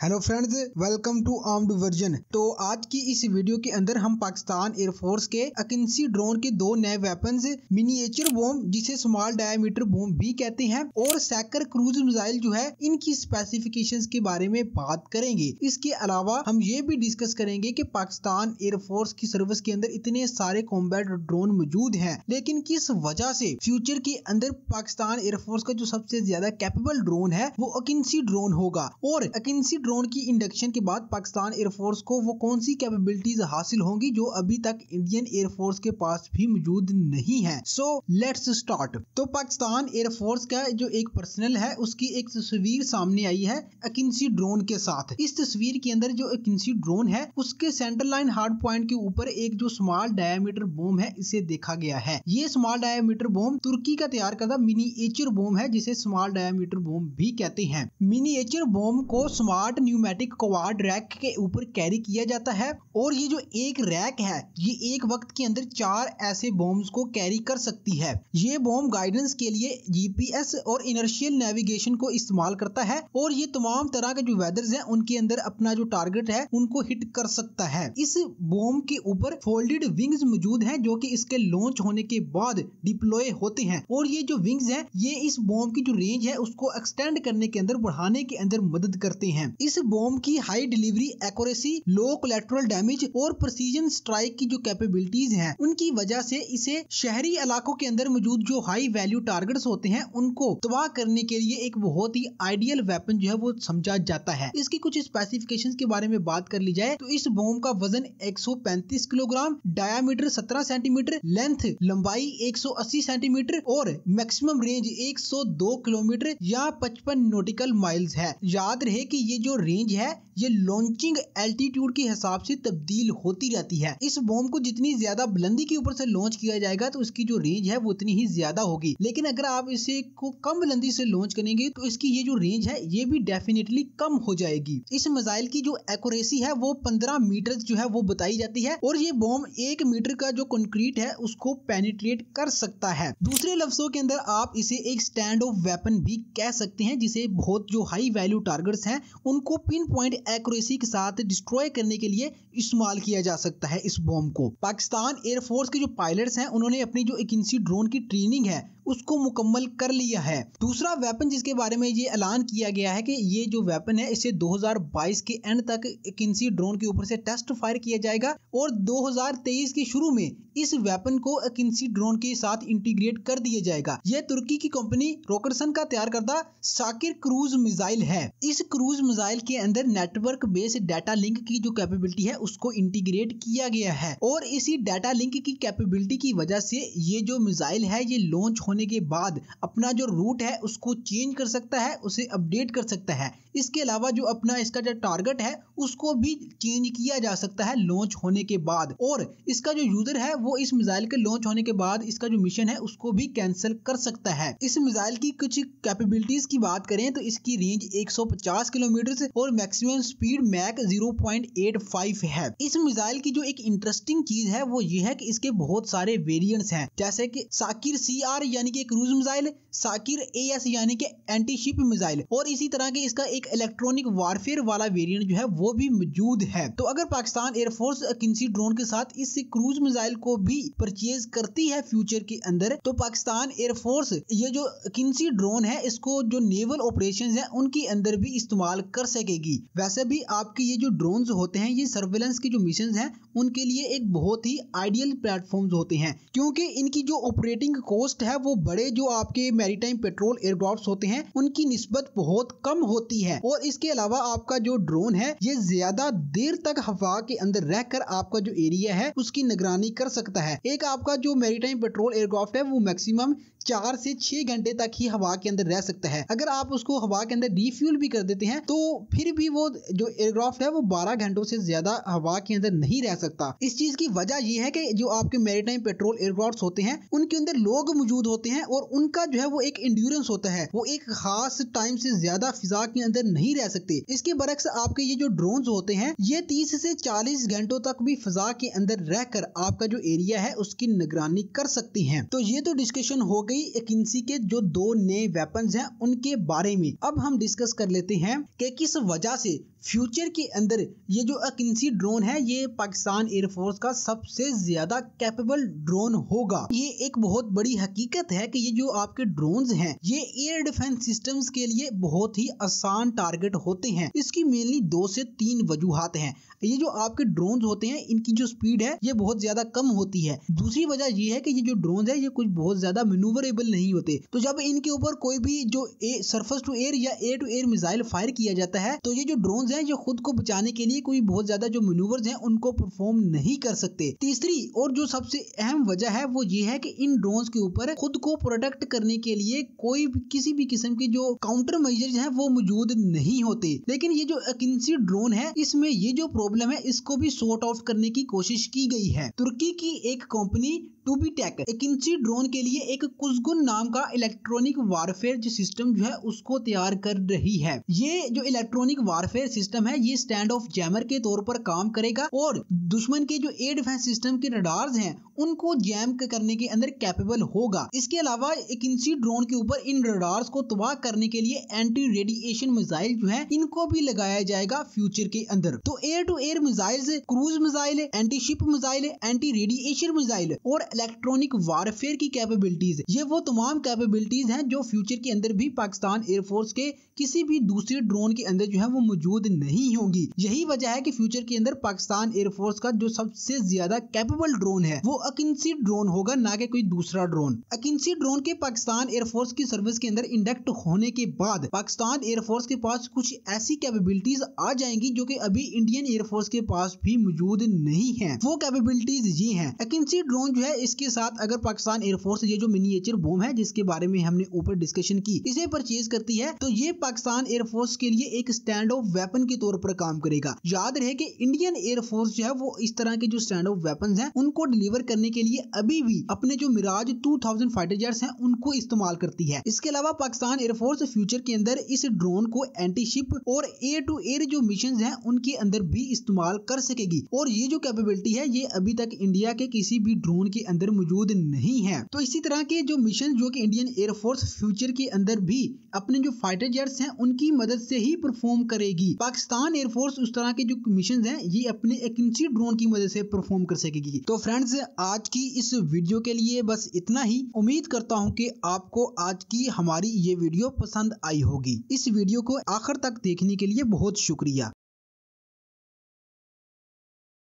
Hello friends, welcome to armed version. तो आज की इस वीडियो के अंदर हम पाकिस्तान एयरफोर्स के अकिंसी ड्रोन के दो नए वेपन्स, मिनिएचर बॉम्ब जिसे स्मॉल डायमीटर बॉम्ब भी कहते हैं और सैकर क्रूज मिसाइल जो है, इनकी स्पेसिफिकेशंस के बारे में बात करेंगे। इसके अलावा हम ये भी डिस्कस करेंगे कि पाकिस्तान एयरफोर्स की सर्विस के अंदर इतने सारे कॉम्बैट ड्रोन मौजूद हैं, लेकिन किस वजह से फ्यूचर के अंदर पाकिस्तान एयरफोर्स का जो सबसे ज्यादा कैपेबल ड्रोन है वो अकिंसी ड्रोन होगा, और अकिंसी ड्रोन की इंडक्शन के बाद पाकिस्तान एयरफोर्स को वो कौन सी कैपेबिलिटीज हासिल होंगी जो अभी तक इंडियन एयरफोर्स के पास भी मौजूद नहीं है। So let's start. तो पाकिस्तान एयरफोर्स का जो एक पर्सनल है उसकी एक तस्वीर सामने आई है अकिंसी ड्रोन के साथ। इस तस्वीर के अंदर जो अकिंसी ड्रोन है उसके सेंटर लाइन हार्ड पॉइंट के ऊपर एक जो स्मॉल डायमीटर बॉम्ब है इसे देखा गया है। ये स्मॉल डायमीटर बॉम्ब तुर्की का तैयार करता मिनिएचर बॉम्ब है जिसे स्मॉल डायमीटर बॉम्ब भी कहते हैं। मिनिएचर बॉम्ब को स्मार्ट न्यूमेटिक क्वाड रैक के ऊपर कैरी किया जाता है, और ये जो एक रैक है ये एक वक्त के अंदर 4 ऐसे बॉम्ब्स को कैरी कर सकती है। ये बॉम्ब गाइडेंस के लिए जीपीएस और इनर्शियल नेविगेशन को इस्तेमाल करता है, और ये तमाम तरह के जो वेदर्स हैं उनके अंदर अपना जो टारगेट है उनको हिट कर सकता है। इस बॉम्ब के ऊपर फोल्डेड विंग्स मौजूद हैं जो कि इसके लॉन्च होने के बाद डिप्लॉय होते हैं, और ये जो विंग्स हैं ये इस बॉम्ब की जो रेंज है उसको एक्सटेंड करने के अंदर, बढ़ाने के अंदर मदद करते हैं। इस बॉम्ब की हाई डिलीवरी एक्यूरेसी, लो कोलैटरल डैमेज और प्रिसीजन स्ट्राइक की जो कैपेबिलिटीज हैं उनकी वजह से इसे शहरी इलाकों के अंदर मौजूद जो हाई वैल्यू टारगेट्स होते हैं उनको तबाह करने के लिए एक बहुत ही आइडियल वेपन जो है वो समझा जाता है। इसकी कुछ स्पेसिफिकेशंस के बारे में बात कर ली जाए तो इस बॉम्ब का वजन 135 किलोग्राम, डायामीटर 17 सेंटीमीटर, लेंथ लंबाई 180 सेंटीमीटर और मैक्सिमम रेंज 102 किलोमीटर या 55 नॉटिकल माइल्स है। याद रहे कि ये जो रेंज है ये लॉन्चिंग एल्टीट्यूड के हिसाब से तब्दील होती रहती है। इस बॉम्ब को जितनी ज्यादा बुलंदी के ऊपर से लॉन्च किया जाएगा तो इसकी जो रेंज है वो उतनी ही ज्यादा होगी, लेकिन अगर आप इसे को कम बुलंदी से लॉन्च करेंगे तो इसकी ये जो रेंज है ये भी डेफिनेटली कम हो जाएगी। इस मिसाइल की जो एक्यूरेसी है वो 15 मीटर जो है वो बताई जाती है, और ये बॉम्ब 1 मीटर का जो कंक्रीट है उसको पेनिट्रेट कर सकता है। दूसरे लफ्जों के अंदर आप इसे एक स्टैंड ऑफ वेपन भी कह सकते हैं, जिसे बहुत जो हाई वैल्यू टारगेट्स हैं उनको पिन पॉइंट एक्यूरेसी के साथ डिस्ट्रॉय करने के लिए इस्तेमाल किया जा सकता है इस बॉम्ब को। पाकिस्तान एयरफोर्स के जो पायलट्स हैं उन्होंने अपनी जो अकिंसी ड्रोन की ट्रेनिंग है उसको मुकम्मल कर लिया है। दूसरा वेपन जिसके बारे में ये ऐलान किया गया है कि ये जो वेपन है इसे 2022 के एंड तक अकिंसी ड्रोन के ऊपर से टेस्ट फायर किया जाएगा, और 2023 के शुरू में इस वेपन को अकिंसी ड्रोन के साथ इंटीग्रेट कर दिया जाएगा। यह तुर्की की कंपनी रोकरसन का तैयार करदा साकिर क्रूज मिसाइल है। इस क्रूज मिसाइल के अंदर नेटवर्क बेस्ड डाटा लिंक की जो कैपेबिलिटी है उसको इंटीग्रेट किया गया है, और इसी डाटा लिंक की कैपेबिलिटी की वजह से ये जो मिसाइल है ये लॉन्च होने के बाद अपना जो रूट है उसको चेंज कर सकता है, उसे अपडेट कर सकता है। इसके अलावा जो अपना इसका जो टारगेट है उसको भी चेंज किया जा सकता है लॉन्च होने के बाद, और इसका जो यूजर है वो इस मिसाइल के लॉन्च होने के बाद इसका जो मिशन है उसको भी कैंसिल कर सकता है। इस मिसाइल की कुछ कैपेबिलिटीज की बात करें तो इसकी रेंज 150 किलोमीटर और मैक्सिमम स्पीड मैक 0.85 है। इस मिसाइल की जो एक इंटरेस्टिंग चीज है वो ये है कि इसके बहुत सारे वेरिएंट्स हैं, जैसे कि साकिर CR यानी कि क्रूज मिसाइल, साकिर AS यानी कि एंटी शिप मिसाइल, और इसी तरह के इसका एक इलेक्ट्रॉनिक वारफेयर वाला वेरिएंट जो है वो भी मौजूद है। तो अगर पाकिस्तान एयरफोर्स अकिंसी ड्रोन के साथ इस क्रूज मिसाइल को भी परचेज करती है फ्यूचर के अंदर, तो पाकिस्तान एयरफोर्स ये जो अकिंसी ड्रोन है इसको जो नेवल ऑपरेशंस हैं उनके अंदर भी इस्तेमाल कर सकेगी। वैसे भी आपके ये जो ड्रोन्स होते हैं ये सर्वेलेंस के जो मिशन हैं उनके लिए एक बहुत ही आइडियल प्लेटफॉर्म्स होते हैं, क्योंकि इनकी जो ऑपरेटिंग कॉस्ट है वो बड़े जो आपके मैरीटाइम पेट्रोल एयरक्राफ्ट होते हैं उनकी निस्बत बहुत कम होती है, और इसके अलावा आपका जो ड्रोन है ये ज्यादा देर तक हवा के अंदर रहकर आपका जो एरिया है उसकी निगरानी कर सकता है। एक आपका जो मैरीटाइम पेट्रोल एयरक्राफ्ट है वो मैक्सिमम 4 से 6 घंटे तक ही हवा के अंदर रह सकता है। अगर आप उसको हवा के अंदर रिफ्यूल भी कर देते हैं तो फिर भी वो जो एयरक्राफ्ट है वो 12 घंटों से ज्यादा हवा के अंदर नहीं रह सकता। इस चीज की वजह ये है कि जो आपके मैरीटाइम पेट्रोल एयरक्राफ्ट होते हैं उनके अंदर लोग मौजूद होते हैं, और उनका जो है वो एक इंड्योरेंस होता है, वो एक खास टाइम से ज्यादा फिजा के अंदर नहीं रह सकते। इसके बरक्स आपके ये जो ड्रोन्स होते हैं ये 30 से 40 घंटों तक भी फिजा के अंदर रहकर आपका जो एरिया है उसकी निगरानी कर सकती हैं। तो ये तो डिस्कशन हो गई अकिंसी के जो 2 नए वेपन्स हैं उनके बारे में। अब हम डिस्कस कर लेते हैं कि किस वजह से फ्यूचर के अंदर ये जो अकिंसी ड्रोन है ये पाकिस्तान एयरफोर्स का सबसे ज्यादा कैपेबल ड्रोन होगा। ये एक बहुत बड़ी हकीकत है कि ये जो आपके ड्रोन्स हैं ये एयर डिफेंस सिस्टम्स के लिए बहुत ही आसान टारगेट होते हैं। इसकी मेनली 2 से 3 वजूहात हैं। ये जो आपके ड्रोन्स होते हैं इनकी जो स्पीड है ये बहुत ज्यादा कम होती है। दूसरी वजह ये है कि ये जो ड्रोन्स है ये कुछ बहुत ज्यादा मैन्यूवरेबल नहीं होते। तो जब इनके ऊपर कोई भी जो सरफेस टू एयर या air to air missile fire किया जाता है तो ये जो ड्रोन्स हैं ये खुद को बचाने के लिए कोई बहुत ज्यादा जो मैन्यूवर्स हैं उनको परफॉर्म नहीं कर सकते। तीसरी और जो सबसे अहम वजह है वो ये है कि इन ड्रोन्स के ऊपर खुद को प्रोटेक्ट करने के लिए कोई भी किसी भी किस्म के जो काउंटर मेजर्स हैं वो मौजूद नहीं होते। लेकिन ये जो अकिंसी ड्रोन है इसमें ये जो प्रॉब्लम है इसको भी सॉर्ट आउट करने की कोशिश की गई है। तुर्की की एक कंपनी टूबीटेक अकिंसी ड्रोन के लिए एक कुज़गुन नाम का इलेक्ट्रॉनिक वारफेयर जो सिस्टम जो है उसको तैयार कर रही है। ये जो इलेक्ट्रॉनिक वारफेयर सिस्टम है ये स्टैंड ऑफ जैमर के तौर पर काम करेगा और दुश्मन के जो एयर डिफेंस सिस्टम के रडार्स हैं उनको जैम करने के अंदर कैपेबल होगा। इसके अलावा अकिंसी ड्रोन के ऊपर इन रडार्स को तबाह करने के लिए एंटी रेडिएशन मिसाइल जो है इनको भी लगाया जाएगा फ्यूचर के अंदर। तो air to air missiles, cruise missile, anti ship missile, anti radiation missile और इलेक्ट्रॉनिक वारफेयर की कैपेबिलिटीज ये वो तमाम कैपेबिलिटीज हैं जो फ्यूचर के अंदर भी पाकिस्तान एयरफोर्स के किसी भी दूसरे ड्रोन के अंदर जो है वो मौजूद नहीं होंगी। यही वजह है कि फ्यूचर के अंदर पाकिस्तान एयरफोर्स का जो सबसे ज्यादा कैपेबल ड्रोन है वो अकिंसी ड्रोन होगा, ना कि कोई दूसरा ड्रोन। अकिंसी ड्रोन के पाकिस्तान एयरफोर्स की सर्विस के अंदर इंडक्ट होने के बाद पाकिस्तान एयरफोर्स के पास कुछ ऐसी कैपेबिलिटीज आ जाएंगी जो कि अभी इंडियन एयरफोर्स के पास भी मौजूद नहीं है। वो कैपेबिलिटीज ये हैं। अकिंसी ड्रोन जो है इसके साथ अगर पाकिस्तान एयरफोर्स ये जो मिनिएचर बम है जिसके बारे में हमने ऊपर डिस्कशन की इसे परचेज करती है तो ये पाकिस्तान एयरफोर्स के लिए एक स्टैंड ऑफ वेपन के तौर पर काम करेगा। याद रहे कि इंडियन एयरफोर्स जो है वो इस तरह के जो स्टैंड ऑफ वेपन्स हैं उनको डिलीवर करने के लिए अभी भी अपने जो मिराज 2000 फाइटर जेट्स हैं उनको इस्तेमाल करती है। इसके अलावा पाकिस्तान एयरफोर्स फ्यूचर के अंदर इस ड्रोन को एंटी शिप और एयर टू एयर जो मिशन हैं उनके अंदर भी इस्तेमाल कर सकेगी और ये जो कैपेबिलिटी है ये अभी तक इंडिया के किसी भी ड्रोन के अंदर मौजूद नहीं है। तो इसी तरह के जो मिशन जो कि इंडियन एयरफोर्स फ्यूचर के अंदर भी अपने जो फाइटर जेट्स हैं उनकी मदद से ही परफॉर्म करेगी। पाकिस्तान एयरफोर्स उस तरह के जो मिशन हैं ये अपने अकिंसी ड्रोन की मदद से परफॉर्म कर सकेगी। तो फ्रेंड्स आज की इस वीडियो के लिए बस इतना ही। उम्मीद करता हूं कि आपको आज की हमारी ये वीडियो पसंद आई होगी। इस वीडियो को आखिर तक देखने के लिए बहुत शुक्रिया।